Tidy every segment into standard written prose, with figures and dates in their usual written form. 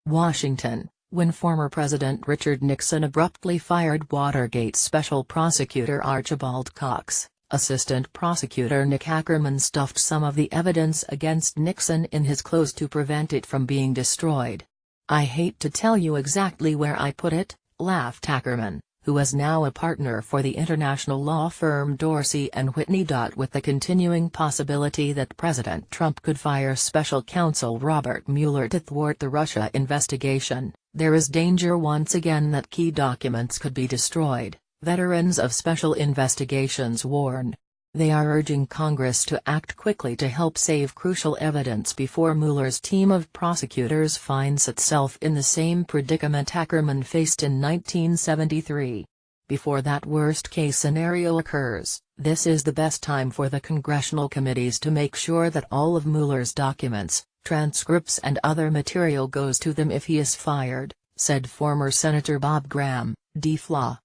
Washington, when former President Richard Nixon abruptly fired Watergate Special Prosecutor Archibald Cox, Assistant Prosecutor Nick Ackerman stuffed some of the evidence against Nixon in his clothes to prevent it from being destroyed. "I hate to tell you exactly where I put it," laughed Ackerman, who is now a partner for the international law firm Dorsey & Whitney. With the continuing possibility that President Trump could fire special counsel Robert Mueller to thwart the Russia investigation, there is danger once again that key documents could be destroyed, veterans of special investigations warn. They are urging Congress to act quickly to help save crucial evidence before Mueller's team of prosecutors finds itself in the same predicament Ackerman faced in 1973. Before that worst-case scenario occurs, this is the best time for the congressional committees to make sure that all of Mueller's documents, transcripts and other material goes to them if he is fired, said former Senator Bob Graham, D-Flaw.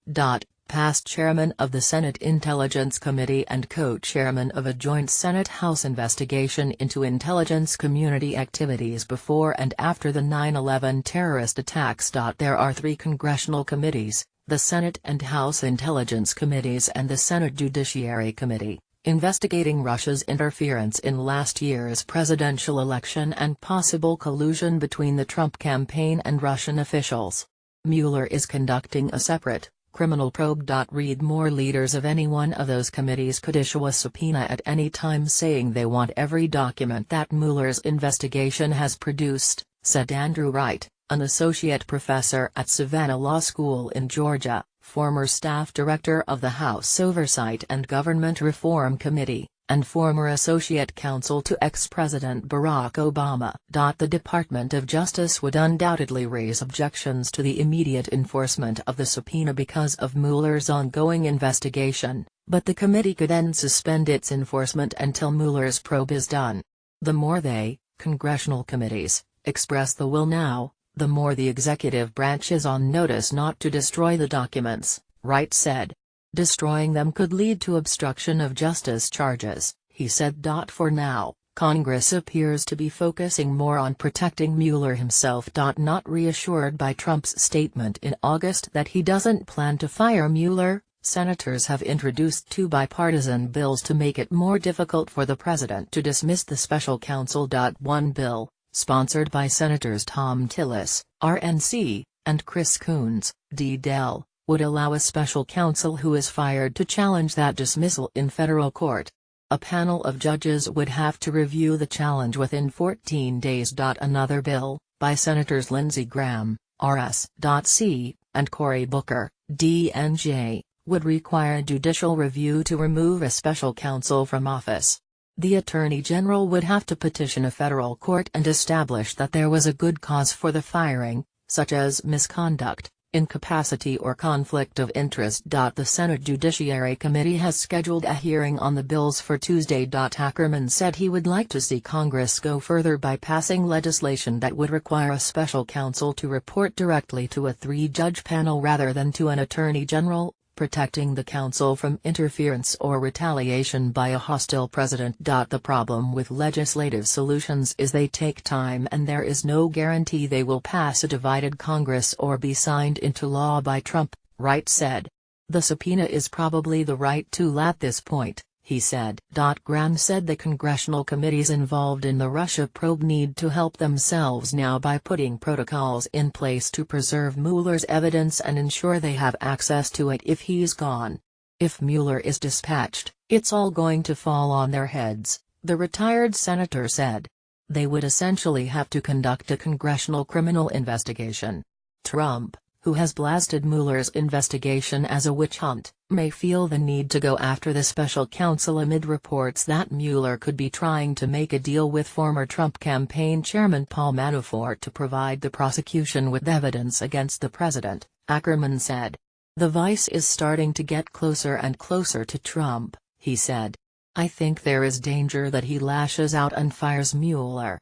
Past chairman of the Senate Intelligence Committee and co-chairman of a joint Senate-House investigation into intelligence community activities before and after the 9/11 terrorist attacks. There are 3 congressional committees, the Senate and House Intelligence Committees and the Senate Judiciary Committee, investigating Russia's interference in last year's presidential election and possible collusion between the Trump campaign and Russian officials. Mueller is conducting a separate, criminal probe. Read more. Leaders of any one of those committees could issue a subpoena at any time saying they want every document that Mueller's investigation has produced, said Andrew Wright, an associate professor at Savannah Law School in Georgia, former staff director of the House Oversight and Government Reform Committee, and former associate counsel to ex-President Barack Obama. The Department of Justice would undoubtedly raise objections to the immediate enforcement of the subpoena because of Mueller's ongoing investigation, but the committee could then suspend its enforcement until Mueller's probe is done. The more they, congressional committees, express the will now, the more the executive branch is on notice not to destroy the documents, Wright said. Destroying them could lead to obstruction of justice charges, he said. For now, Congress appears to be focusing more on protecting Mueller himself. Not reassured by Trump's statement in August that he doesn't plan to fire Mueller, senators have introduced 2 bipartisan bills to make it more difficult for the president to dismiss the special counsel. One bill, sponsored by Senators Tom Tillis, RNC, and Chris Coons, D-Del, would allow a special counsel who is fired to challenge that dismissal in federal court. A panel of judges would have to review the challenge within 14 days. Another bill, by Senators Lindsey Graham, RS.C., and Cory Booker, DNJ, would require judicial review to remove a special counsel from office. The Attorney General would have to petition a federal court and establish that there was a good cause for the firing, such as misconduct, incapacity or conflict of interest. The Senate Judiciary Committee has scheduled a hearing on the bills for Tuesday. Ackerman said he would like to see Congress go further by passing legislation that would require a special counsel to report directly to a 3-judge panel rather than to an attorney general, protecting the counsel from interference or retaliation by a hostile president. The problem with legislative solutions is they take time and there is no guarantee they will pass a divided Congress or be signed into law by Trump, Wright said. The subpoena is probably the right tool at this point, he said. Graham said the congressional committees involved in the Russia probe need to help themselves now by putting protocols in place to preserve Mueller's evidence and ensure they have access to it if he's gone. If Mueller is dispatched, it's all going to fall on their heads, the retired senator said. They would essentially have to conduct a congressional criminal investigation. Trump, who has blasted Mueller's investigation as a witch hunt, may feel the need to go after the special counsel amid reports that Mueller could be trying to make a deal with former Trump campaign chairman Paul Manafort to provide the prosecution with evidence against the president, Ackerman said. The vice is starting to get closer and closer to Trump, he said. I think there is danger that he lashes out and fires Mueller.